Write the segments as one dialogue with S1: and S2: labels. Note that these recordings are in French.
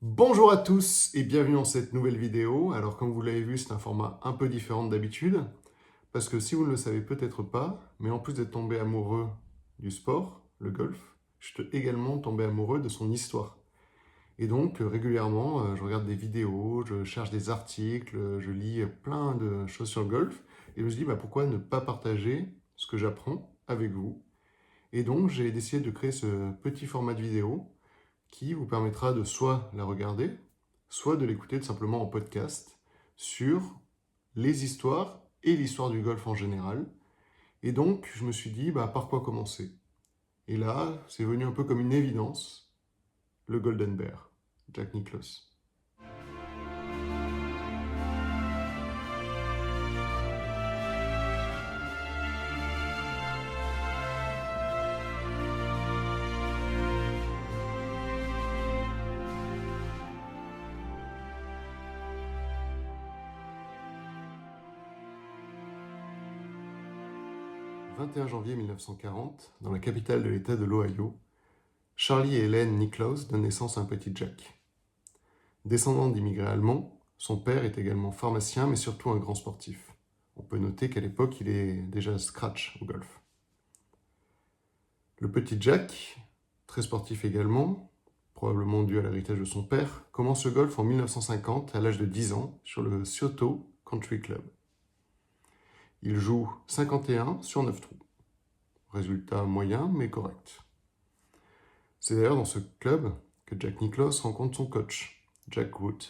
S1: Bonjour à tous et bienvenue dans cette nouvelle vidéo. Alors comme vous l'avez vu, c'est un format un peu différent d'habitude, parce que si vous ne le savez peut-être pas, mais en plus d'être tombé amoureux du sport, le golf, je suis également tombé amoureux de son histoire. Et donc régulièrement, je regarde des vidéos, je cherche des articles, je lis plein de choses sur le golf, et je me suis dit pourquoi ne pas partager ce que j'apprends avec vous. Et donc j'ai décidé de créer ce petit format de vidéo qui vous permettra de soit la regarder, soit de l'écouter tout simplement en podcast sur les histoires et l'histoire du golf en général. Et donc, je me suis dit, par quoi commencer? Et là, c'est venu un peu comme une évidence, le Golden Bear, Jack Nicklaus. 21 janvier 1940, dans la capitale de l'État de l'Ohio, Charlie et Helen Nicklaus donnent naissance à un petit Jack. Descendant d'immigrés allemands, son père est également pharmacien, mais surtout un grand sportif. On peut noter qu'à l'époque, il est déjà scratch au golf. Le petit Jack, très sportif également, probablement dû à l'héritage de son père, commence le golf en 1950 à l'âge de 10 ans sur le Scioto Country Club. Il joue 51 sur 9 trous. Résultat moyen mais correct. C'est d'ailleurs dans ce club que Jack Nicklaus rencontre son coach, Jack Wood,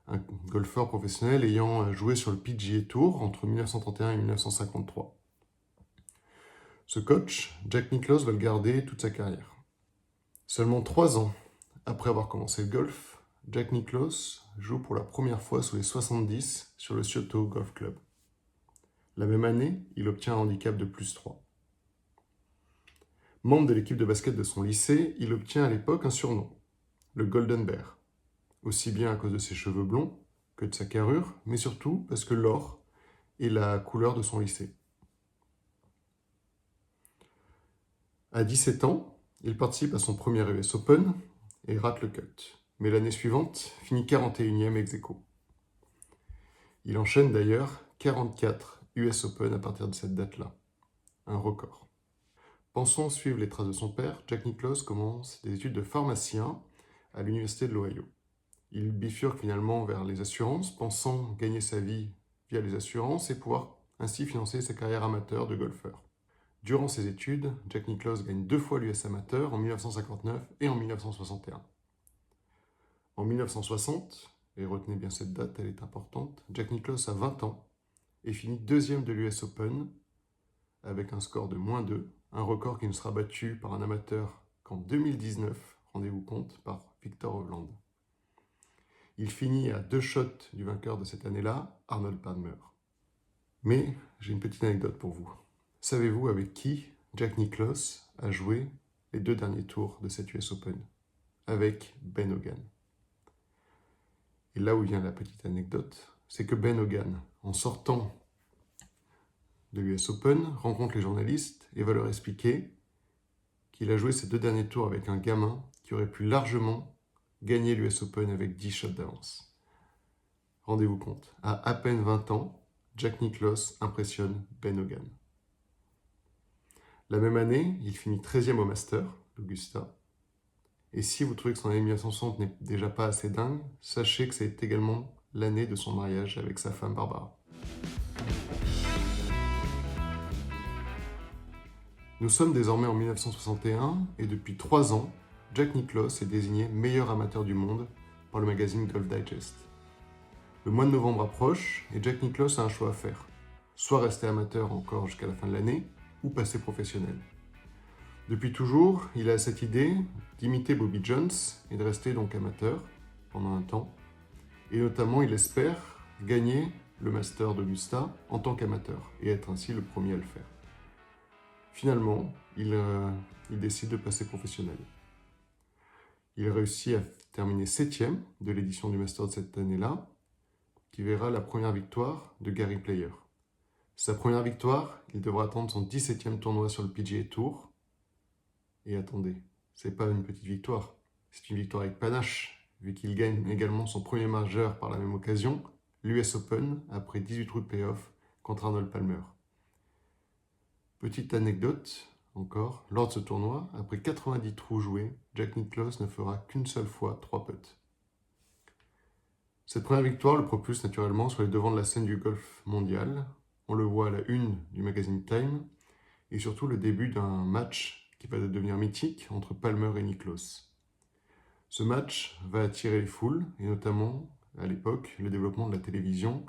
S1: un golfeur professionnel ayant joué sur le PGA Tour entre 1931 et 1953. Ce coach, Jack Nicklaus, va le garder toute sa carrière. Seulement 3 ans après avoir commencé le golf, Jack Nicklaus joue pour la première fois sous les 70 sur le Scioto Golf Club. La même année, il obtient un handicap de +3. Membre de l'équipe de basket de son lycée, il obtient à l'époque un surnom, le Golden Bear, aussi bien à cause de ses cheveux blonds que de sa carrure, mais surtout parce que l'or est la couleur de son lycée. À 17 ans, il participe à son premier US Open et rate le cut. Mais l'année suivante, finit 41e ex aequo. Il enchaîne d'ailleurs 44 US Open à partir de cette date-là. Un record. Pensant suivre les traces de son père, Jack Nicklaus commence des études de pharmacien à l'université de l'Ohio. Il bifurque finalement vers les assurances, pensant gagner sa vie via les assurances et pouvoir ainsi financer sa carrière amateur de golfeur. Durant ses études, Jack Nicklaus gagne 2 fois l'US Amateur en 1959 et en 1961. En 1960, et retenez bien cette date, elle est importante, Jack Nicklaus a 20 ans et finit deuxième de l'US Open avec un score de -2, un record qui ne sera battu par un amateur qu'en 2019, rendez-vous compte, par Victor Hovland. Il finit à 2 shots du vainqueur de cette année-là, Arnold Palmer. Mais j'ai une petite anecdote pour vous. Savez-vous avec qui Jack Nicklaus a joué les 2 derniers tours de cette US Open? Avec Ben Hogan. Et là où vient la petite anecdote, c'est que Ben Hogan, en sortant de l'US Open, rencontre les journalistes et va leur expliquer qu'il a joué ces 2 derniers tours avec un gamin qui aurait pu largement gagner l'US Open avec 10 shots d'avance. Rendez-vous compte, à peine 20 ans, Jack Nicklaus impressionne Ben Hogan. La même année, il finit 13e au Master d'Augusta. Et si vous trouvez que son année 1960 n'est déjà pas assez dingue, sachez que c'est également l'année de son mariage avec sa femme Barbara. Nous sommes désormais en 1961 et depuis 3 ans, Jack Nicklaus est désigné meilleur amateur du monde par le magazine Golf Digest. Le mois de novembre approche et Jack Nicklaus a un choix à faire. Soit rester amateur encore jusqu'à la fin de l'année, ou passer professionnel. Depuis toujours, il a cette idée d'imiter Bobby Jones et de rester donc amateur pendant un temps. Et notamment, il espère gagner le Master d'Augusta en tant qu'amateur et être ainsi le premier à le faire. Finalement, il décide de passer professionnel. Il réussit à terminer 7e de l'édition du Master de cette année-là, qui verra la première victoire de Gary Player. Sa première victoire, il devra attendre son 17e tournoi sur le PGA Tour. Et attendez, c'est pas une petite victoire, c'est une victoire avec panache, vu qu'il gagne également son premier majeur par la même occasion, l'US Open, après 18 trous de play-off contre Arnold Palmer. Petite anecdote, encore, lors de ce tournoi, après 90 trous joués, Jack Nicklaus ne fera qu'une seule fois 3 putts. Cette première victoire le propulse naturellement sur les devants de la scène du golf mondial. On le voit à la une du magazine Time, et surtout le début d'un match qui va devenir mythique entre Palmer et Nicklaus. Ce match va attirer les foules, et notamment, à l'époque, le développement de la télévision,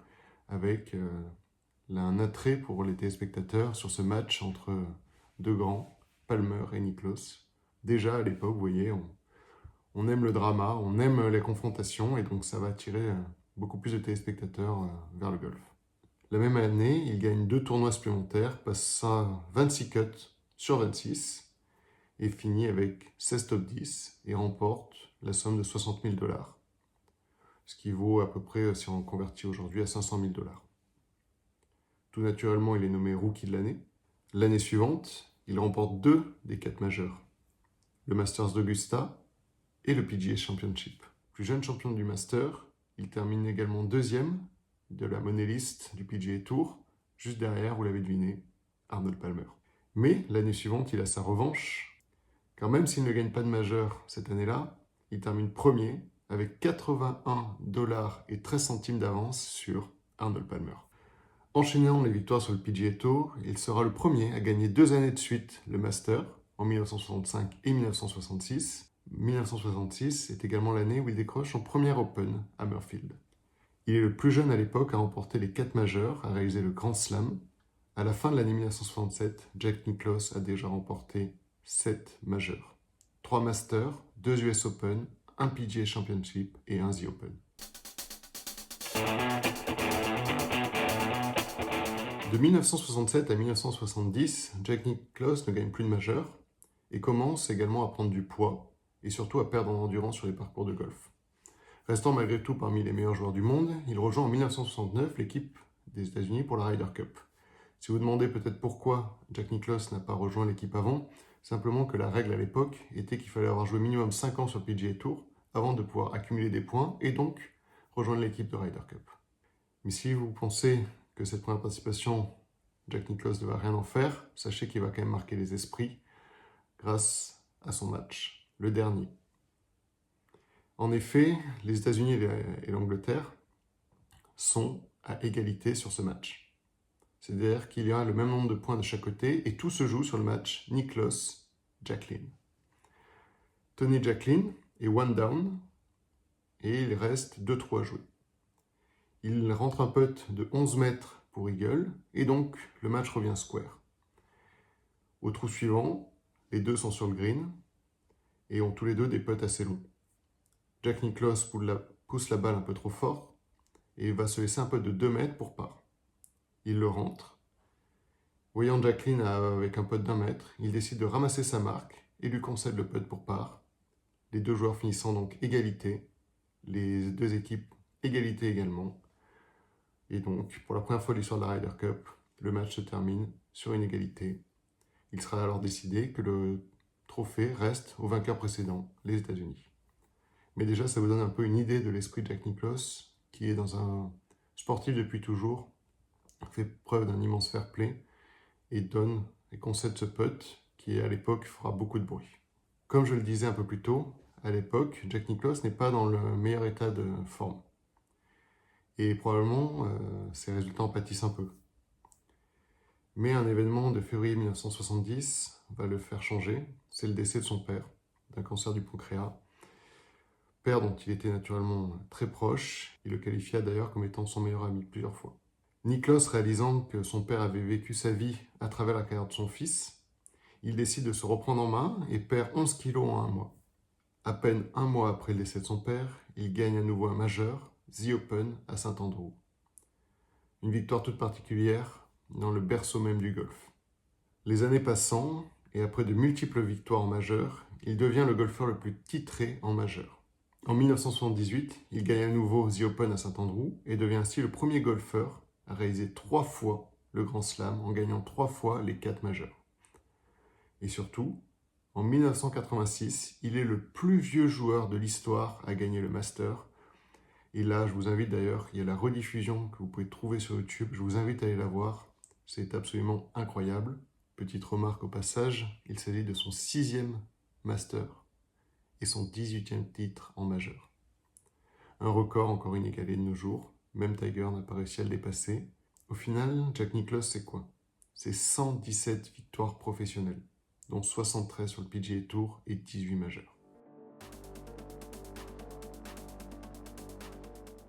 S1: avec un attrait pour les téléspectateurs sur ce match entre deux grands, Palmer et Nicklaus. Déjà à l'époque, vous voyez, on aime le drama, on aime les confrontations, et donc ça va attirer beaucoup plus de téléspectateurs vers le golf. La même année, il gagne 2 tournois supplémentaires, passe à 26 cuts sur 26, et finit avec 16 top 10, et remporte la somme de 60 000 $, ce qui vaut à peu près, si on convertit aujourd'hui, à 500 000 $. Tout naturellement, il est nommé Rookie de l'année. L'année suivante, il remporte 2 des 4 majeurs, le Masters d'Augusta et le PGA Championship. Plus jeune champion du Master, il termine également 2e de la money list du PGA Tour, juste derrière, vous l'avez deviné, Arnold Palmer. Mais l'année suivante, il a sa revanche, car même s'il ne gagne pas de majeur cette année-là, il termine premier avec 81 $ et 13 centimes d'avance sur Arnold Palmer. Enchaînant les victoires sur le PGA Tour, il sera le premier à gagner 2 années de suite le Master, en 1965 et 1966. 1966 est également l'année où il décroche son premier Open à Murfield. Il est le plus jeune à l'époque à remporter les 4 majeurs, à réaliser le Grand Slam. À la fin de l'année 1967, Jack Nicklaus a déjà remporté 7 majeurs. 3 Masters, 2 US Open, un PGA Championship et un The Open. De 1967 à 1970, Jack Nicklaus ne gagne plus de majeur et commence également à prendre du poids et surtout à perdre en endurance sur les parcours de golf. Restant malgré tout parmi les meilleurs joueurs du monde, il rejoint en 1969 l'équipe des États-Unis pour la Ryder Cup. Si vous demandez peut-être pourquoi Jack Nicklaus n'a pas rejoint l'équipe avant, simplement que la règle à l'époque était qu'il fallait avoir joué minimum 5 ans sur le PGA Tour avant de pouvoir accumuler des points et donc rejoindre l'équipe de Ryder Cup. Mais si vous pensez que cette première participation, Jack Nicklaus ne va rien en faire, sachez qu'il va quand même marquer les esprits grâce à son match, le dernier. En effet, les États-Unis et l'Angleterre sont à égalité sur ce match. C'est-à-dire qu'il y a le même nombre de points de chaque côté et tout se joue sur le match Nicklaus-Jacklin. Tony Jacklin est one down et il reste 2 trous à jouer. Il rentre un putt de 11 mètres pour eagle et donc le match revient square. Au trou suivant, les deux sont sur le green et ont tous les deux des putts assez longs. Jack Nicklaus pousse la balle un peu trop fort et va se laisser un putt de 2 mètres pour par. Il le rentre. Voyant Jacklin avec un putt d'1 mètre, il décide de ramasser sa marque et lui concède le putt pour par. Les deux joueurs finissant donc égalité, les deux équipes égalité également. Et donc, pour la première fois de l'histoire de la Ryder Cup, le match se termine sur une égalité. Il sera alors décidé que le trophée reste au vainqueur précédent, les États-Unis. Mais déjà, ça vous donne un peu une idée de l'esprit de Jack Nicklaus, qui est dans un sportif depuis toujours, fait preuve d'un immense fair play et donne et concède ce putt qui, à l'époque, fera beaucoup de bruit. Comme je le disais un peu plus tôt, à l'époque, Jack Nicklaus n'est pas dans le meilleur état de forme. Et probablement, ses résultats en pâtissent un peu. Mais un événement de février 1970 va le faire changer. C'est le décès de son père, d'un cancer du pancréas. Père dont il était naturellement très proche. Il le qualifia d'ailleurs comme étant son meilleur ami plusieurs fois. Nicklaus, réalisant que son père avait vécu sa vie à travers la carrière de son fils, il décide de se reprendre en main et perd 11 kilos en 1 mois. À peine 1 mois après le décès de son père, il gagne à nouveau un majeur, The Open à Saint-Andrew. Une victoire toute particulière dans le berceau même du golf. Les années passant, et après de multiples victoires en majeur, il devient le golfeur le plus titré en majeur. En 1978, il gagne à nouveau The Open à Saint-Andrew et devient ainsi le premier golfeur à réaliser 3 fois le Grand Slam en gagnant 3 fois les 4 majeurs. Et surtout, En 1986, il est le plus vieux joueur de l'histoire à gagner le Master. Et là, je vous invite d'ailleurs, il y a la rediffusion que vous pouvez trouver sur YouTube, je vous invite à aller la voir. C'est absolument incroyable. Petite remarque au passage, il s'agit de son 6e Master et son 18e titre en majeur. Un record encore inégalé de nos jours, même Tiger n'a pas réussi à le dépasser. Au final, Jack Nicklaus, c'est quoi? C'est 117 victoires professionnelles, dont 73 sur le PGA Tour et 18 majeurs.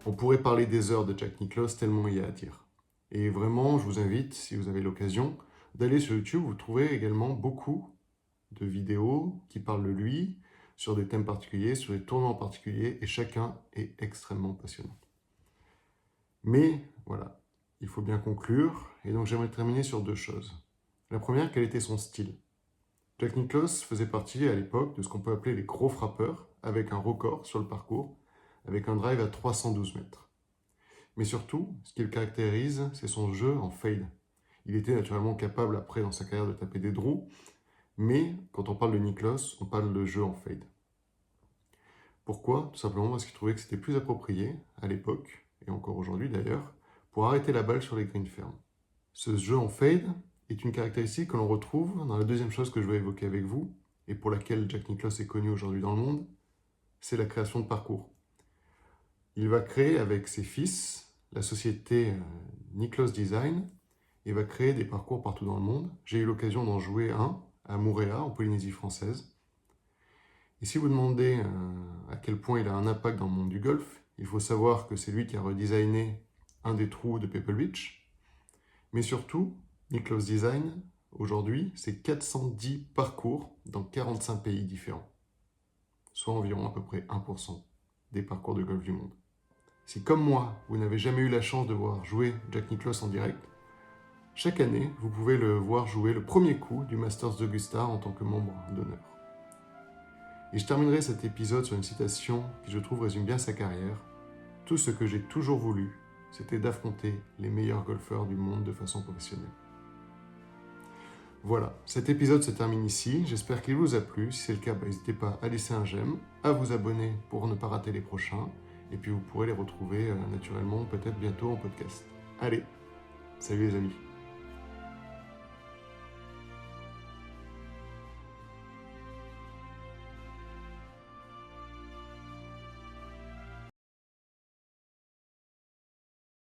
S1: On pourrait parler des heures de Jack Nicklaus tellement il y a à dire. Et vraiment, je vous invite, si vous avez l'occasion, d'aller sur YouTube. Vous trouverez également beaucoup de vidéos qui parlent de lui, sur des thèmes particuliers, sur des tournois en particulier, et chacun est extrêmement passionnant. Mais voilà, il faut bien conclure, et donc j'aimerais terminer sur 2 choses. La première, quel était son style? Jack Nicklaus faisait partie à l'époque de ce qu'on peut appeler les gros frappeurs, avec un record sur le parcours, avec un drive à 312 mètres. Mais surtout, ce qui le caractérise, c'est son jeu en fade. Il était naturellement capable après dans sa carrière de taper des draws, mais quand on parle de Nicklaus, on parle de jeu en fade. Pourquoi? Tout simplement parce qu'il trouvait que c'était plus approprié, à l'époque, et encore aujourd'hui d'ailleurs, pour arrêter la balle sur les greens fermes. Ce jeu en fade est une caractéristique que l'on retrouve dans la deuxième chose que je vais évoquer avec vous, et pour laquelle Jack Nicklaus est connu aujourd'hui dans le monde, c'est la création de parcours. Il va créer avec ses fils la société Nicklaus Design et va créer des parcours partout dans le monde. J'ai eu l'occasion d'en jouer un à Moorea, en Polynésie française. Et si vous demandez à quel point il a un impact dans le monde du golf, il faut savoir que c'est lui qui a redesigné un des trous de Pebble Beach. Mais surtout, Nicklaus Design, aujourd'hui, c'est 410 parcours dans 45 pays différents, soit environ à peu près 1% des parcours de golf du monde. Si comme moi, vous n'avez jamais eu la chance de voir jouer Jack Nicklaus en direct, chaque année, vous pouvez le voir jouer le premier coup du Masters d'Augusta en tant que membre d'honneur. Et je terminerai cet épisode sur une citation qui, je trouve, résume bien sa carrière. Tout ce que j'ai toujours voulu, c'était d'affronter les meilleurs golfeurs du monde de façon professionnelle. Voilà, cet épisode se termine ici. J'espère qu'il vous a plu. Si c'est le cas, n'hésitez pas à laisser un j'aime, à vous abonner pour ne pas rater les prochains. Et puis vous pourrez les retrouver naturellement peut-être bientôt en podcast. Allez, salut les amis.